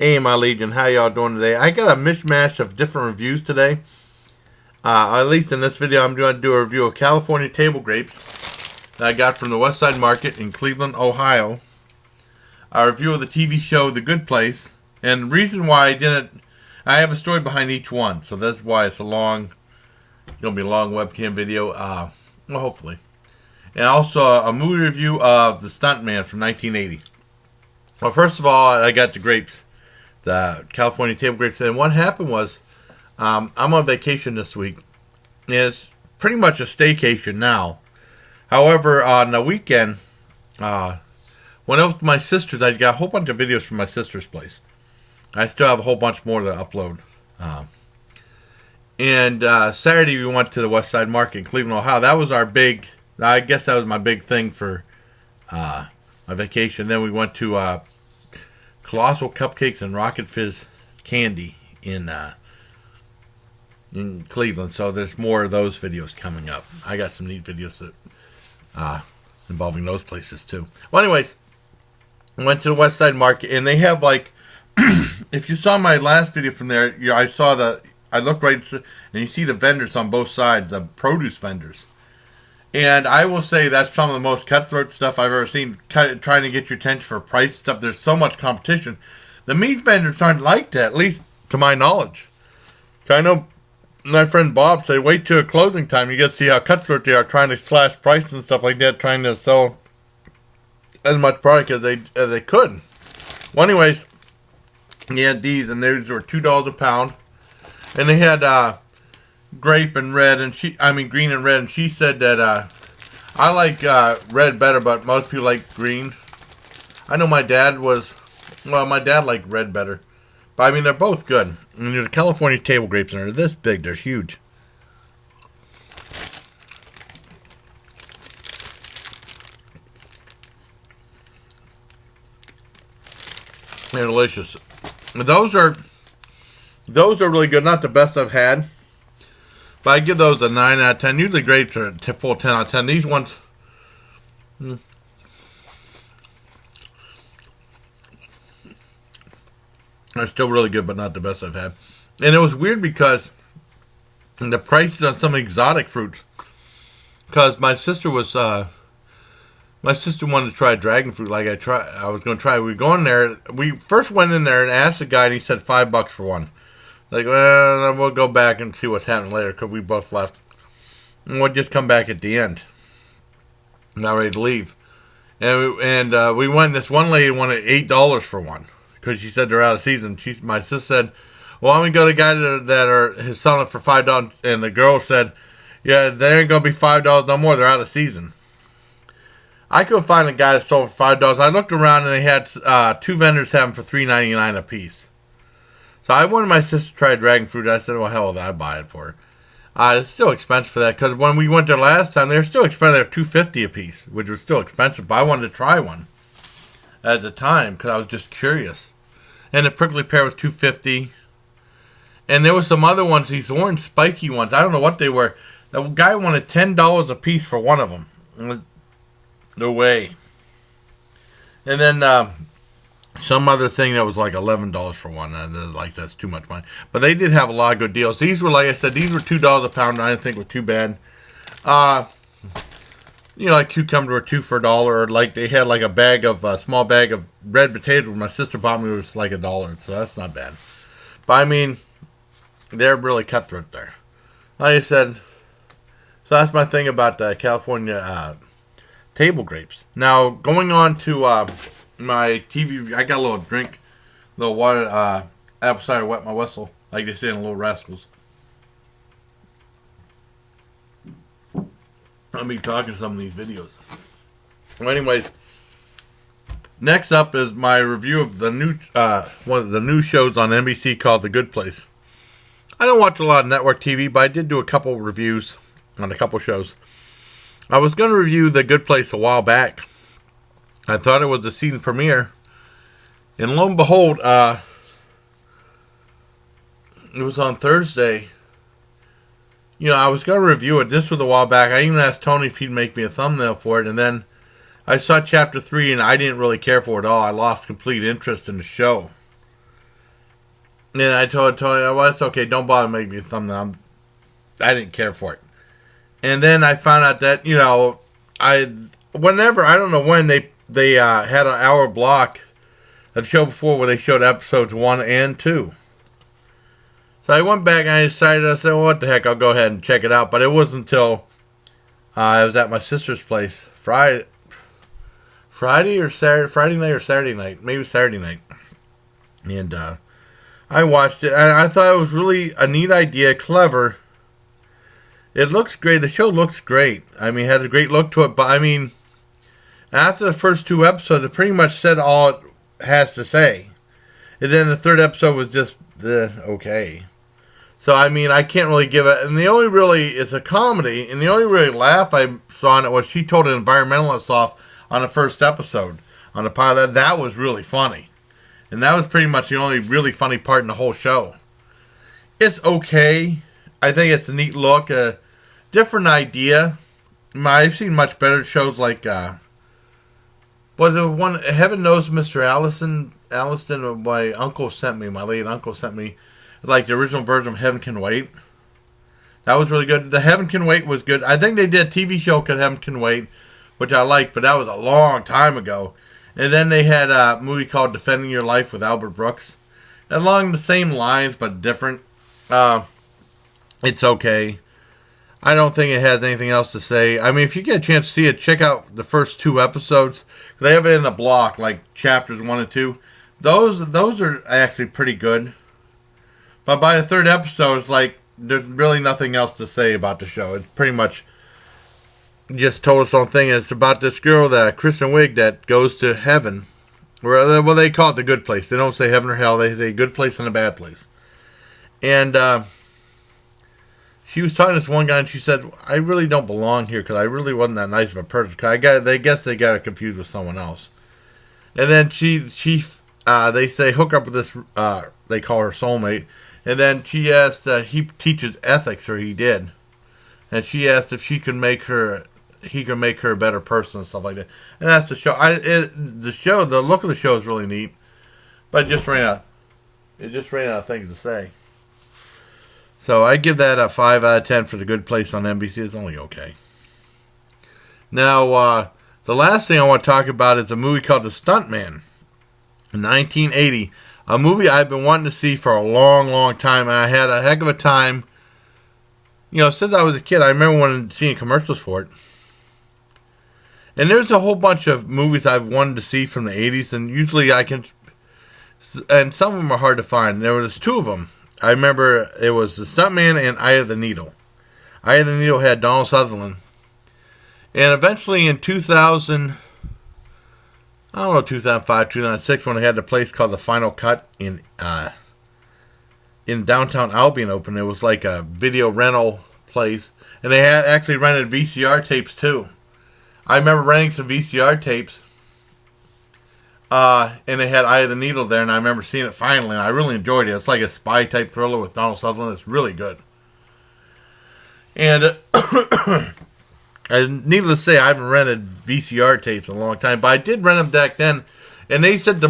Hey, my Legion, how y'all doing today? I got a mishmash of different reviews today. At least in this video, I'm going to do a review of California table grapes that I got from the West Side Market in Cleveland, Ohio. A review of the TV show The Good Place. And the reason why I have a story behind each one, so that's why it's going to be a long webcam video, well, hopefully. And also a movie review of The Stunt Man from 1980. Well, first of all, I got the grapes. The California table grapes. And what happened was, I'm on vacation this week. And it's pretty much a staycation now. However, on the weekend, when I was with my sisters, I got a whole bunch of videos from my sister's place. I still have a whole bunch more to upload. And Saturday we went to the West Side Market in Cleveland, Ohio. That was I guess that was my big thing for my vacation. Then we went to Colossal Cupcakes and Rocket Fizz Candy in Cleveland. So there's more of those videos coming up. I got some neat videos that involving those places too. Well, anyways, I went to the West Side Market and they have if you saw my last video from there, I looked right and you see the vendors on both sides, the produce vendors. And I will say that's some of the most cutthroat stuff I've ever seen, trying to get your attention for price stuff. There's so much competition. The meat vendors aren't like that, at least to my knowledge. I know my friend Bob said, wait till closing time. You get to see how cutthroat they are, trying to slash price and stuff like that, trying to sell as much product as they could. Well, anyways, he had these, and these were $2 a pound. And they had grape and red, and green and red, and she said that I like red better, but most people like green. I know my dad liked red better, but they're both good. And there's California table grapes, and they're this big, they're huge. They're delicious. Those are really good. Not the best I've had. But I give those a 9 out of 10. Usually grapes are a full 10 out of 10. These ones, are still really good, but not the best I've had. And it was weird because the prices on some exotic fruits. Because my sister wanted to try dragon fruit I was going to try. We go in there. We first went in there and asked the guy, and he said $5 for one. Well, we'll go back and see what's happening later because we both left. And we'll just come back at the end. I'm not ready to leave. And we went, this one lady wanted $8 for one because she said they're out of season. My sister said, well, I'm going to go to the guy that is selling it for $5. And the girl said, yeah, they ain't going to be $5 no more. They're out of season. I couldn't find a guy that sold for $5. I looked around and they had two vendors having for $3.99 a piece. So I wanted my sister to try dragon fruit. I said, well, hell, I'd buy it for her. It's still expensive for that because when we went there last time, they were still expensive. They were $2.50 a piece, which was still expensive. But I wanted to try one at the time because I was just curious. And the prickly pear was $2.50. And there were some other ones, these orange spiky ones. I don't know what they were. The guy wanted $10 a piece for one of them. No way. And then some other thing that was like $11 for one. That's too much money. But they did have a lot of good deals. These were, like I said, these were $2 a pound. I didn't think were too bad. Like cucumber were 2 for $1. Or like they had like a small bag of red potatoes. My sister bought me, it was like $1. So that's not bad. But they're really cutthroat there. Like I said, so that's my thing about California table grapes. Now, going on to my TV, I got a little water, apple cider wet my whistle, like they say in Little Rascals. I'll be talking some of these videos. Well, anyways, next up is my review of the new one of the new shows on NBC called The Good Place. I don't watch a lot of network TV, but I did do a couple reviews on a couple shows. I was going to review The Good Place a while back. I thought it was the season premiere. And lo and behold, it was on Thursday. I was going to review it. This was a while back. I even asked Tony if he'd make me a thumbnail for it. And then I saw chapter 3 and I didn't really care for it at all. I lost complete interest in the show. And I told Tony, well, it's okay. Don't bother making me a thumbnail. I didn't care for it. And then I found out that, I don't know when they had an hour block of the show before where they showed episodes 1 and 2. So I went back and I decided, I said, well, what the heck, I'll go ahead and check it out. But it wasn't until I was at my sister's place Friday or Saturday, Friday night or Saturday night, maybe Saturday night. And I watched it and I thought it was really a neat idea, clever. It looks great. The show looks great. I mean, it has a great look to it. But, I mean, after the first 2 episodes, it pretty much said all it has to say. And then the 3rd episode was just, okay. So, I mean, I can't really give it. And it's a comedy. And the only really laugh I saw in it was she told an environmentalist off on the first episode. On the pilot. That was really funny. And that was pretty much the only really funny part in the whole show. It's okay. I think it's a neat look, a different idea. I've seen much better shows like, the one, Heaven Knows Mr. Allison, my late uncle sent me, like the original version of Heaven Can Wait. That was really good. The Heaven Can Wait was good. I think they did a TV show called Heaven Can Wait, which I liked, but that was a long time ago. And then they had a movie called Defending Your Life with Albert Brooks. Along the same lines, but different. It's okay. I don't think it has anything else to say. I mean, if you get a chance to see it, check out the first 2 episodes. They have it in a block, like chapters 1 and 2. Those are actually pretty good. But by the 3rd episode, it's like there's really nothing else to say about the show. It's pretty much just told its own thing. It's about this girl, Kristen Wiig, that goes to heaven. Well, they call it the good place. They don't say heaven or hell. They say good place and a bad place. And she was talking to this one guy, and she said, I really don't belong here because I really wasn't that nice of a person. They guess they got her confused with someone else. And then they say, hook up with this, they call her soulmate. And then she asked, he teaches ethics, or he did. And she asked if he can make her a better person and stuff like that. And that's the show. The look of the show is really neat. But it just ran out of things to say. So I give that a 5 out of 10 for The Good Place on NBC. It's only okay. Now, the last thing I want to talk about is a movie called The Stunt Man in 1980. A movie I've been wanting to see for a long, long time. And I had a heck of a time. Since I was a kid, I remember seeing commercials for it. And there's a whole bunch of movies I've wanted to see from the 80s. And usually and some of them are hard to find. There was 2 of them. I remember it was The Stunt Man and Eye of the Needle. Eye of the Needle had Donald Sutherland. And eventually in 2005, 2006, when they had the place called The Final Cut in downtown Albion open, it was like a video rental place. And they had actually rented VCR tapes too. I remember renting some VCR tapes. And they had Eye of the Needle there, and I remember seeing it finally, and I really enjoyed it. It's like a spy-type thriller with Donald Sutherland. It's really good. And needless to say, I haven't rented VCR tapes in a long time, but I did rent them back then. And they said the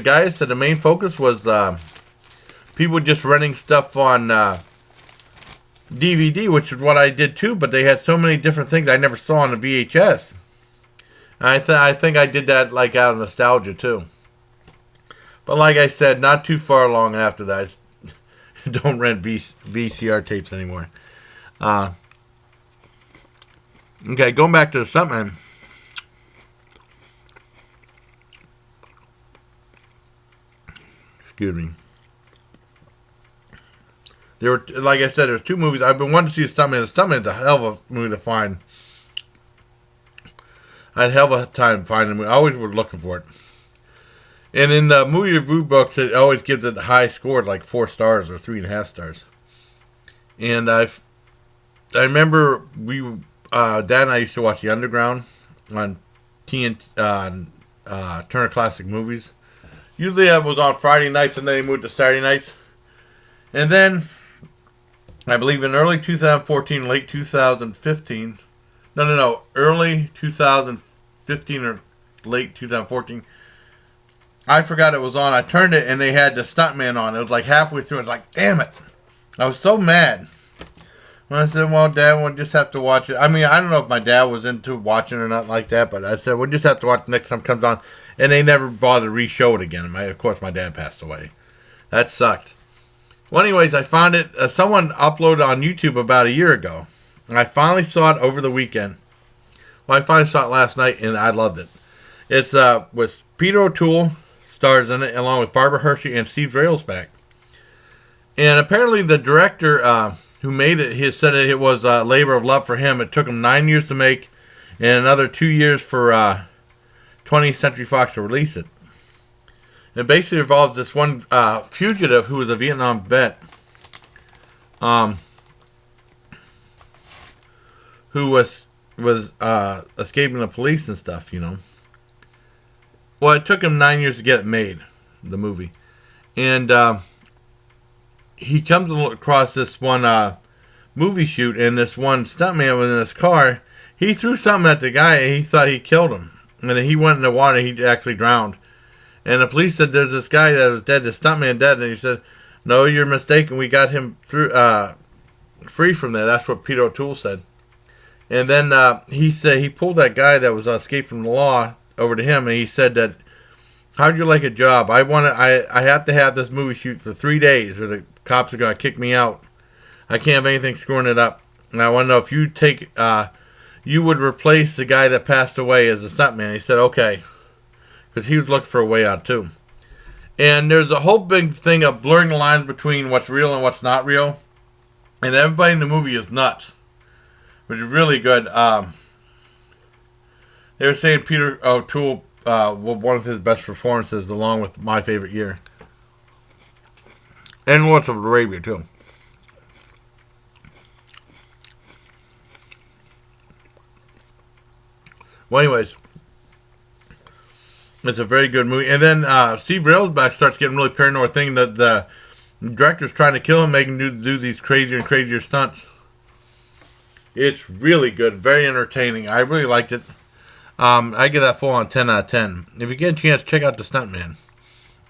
guy said the main focus was people just renting stuff on DVD, which is what I did too, but they had so many different things I never saw on the VHS. I think I did that like out of nostalgia too. But like I said, not too far along after that, I don't rent VCR tapes anymore. Okay, going back to the Stunt Man. Excuse me. There were, like I said, there's 2 movies. I've been wanting to see Stunt Man. Stunt Man's a hell of a movie to find. I had a hell of a time finding it. I always was looking for it. And in the movie review books, it always gives it a high score, like 4 stars or 3.5 stars. And I remember Dad and I used to watch The Underground on TNT, Turner Classic Movies. Usually it was on Friday nights, and then they moved to Saturday nights. And then, I believe in early 2014, late 2015... early 2015 or late 2014, I forgot it was on. I turned it and they had the Stunt Man on. It was like halfway through. I was like, damn it. I was so mad. When I said, well, Dad, we'll just have to watch it. I mean, I don't know if my dad was into watching or not like that, but I said, we'll just have to watch it next time it comes on. And they never bothered to re-show it again. Of course, my dad passed away. That sucked. Well, anyways, I found it. Someone uploaded on YouTube about a year ago. And I finally saw it over the weekend. Well, I finally saw it last night, and I loved it. It's with Peter O'Toole stars in it, along with Barbara Hershey and Steve Railsback. And apparently the director who made it, he said it was a labor of love for him. It took him 9 years to make and another 2 years for 20th Century Fox to release it. It basically involves this one fugitive who was a Vietnam vet who was escaping the police and stuff, you know. Well, it took him 9 years to get it made, the movie. And he comes across this one movie shoot, and this one stuntman was in his car. He threw something at the guy, and he thought he killed him. And then he went in the water, and he actually drowned. And the police said, there's this guy that was dead, the stuntman dead. And he said, no, you're mistaken. We got him through free from there. That's what Peter O'Toole said. And then he said he pulled that guy that was escaped from the law over to him, and he said that, how'd you like a job? I have to have this movie shoot for 3 days, or the cops are going to kick me out. I can't have anything screwing it up. And I want to know if you would replace the guy that passed away as a stuntman. He said, okay. Because he was looking for a way out, too. And there's a whole big thing of blurring the lines between what's real and what's not real. And everybody in the movie is nuts. Which is really good. They were saying Peter O'Toole one of his best performances, along with My Favorite Year. And Lawrence of Arabia, too. Well, anyways, it's a very good movie. And then Steve Railsback starts getting really paranoid, thinking that the director's trying to kill him, making him do these crazier and crazier stunts. It's really good, very entertaining. I really liked it. I give that full on 10 out of 10. If you get a chance, check out The Stunt Man.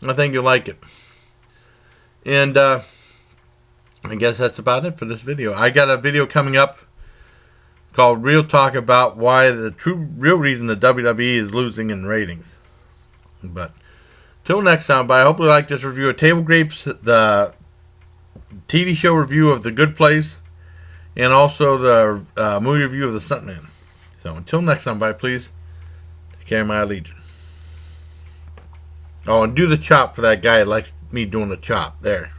I think you'll like it. And I guess that's about it for this video. I got a video coming up called Real Talk about why the real reason the WWE is losing in ratings. But till next time, bye. I hope you like this review of Table Grapes, the TV show review of The Good Place, and also the movie review of The Stuntman. So until next time, bye, please. Take care of my allegiance. Oh, and do the chop for that guy that likes me doing the chop. There.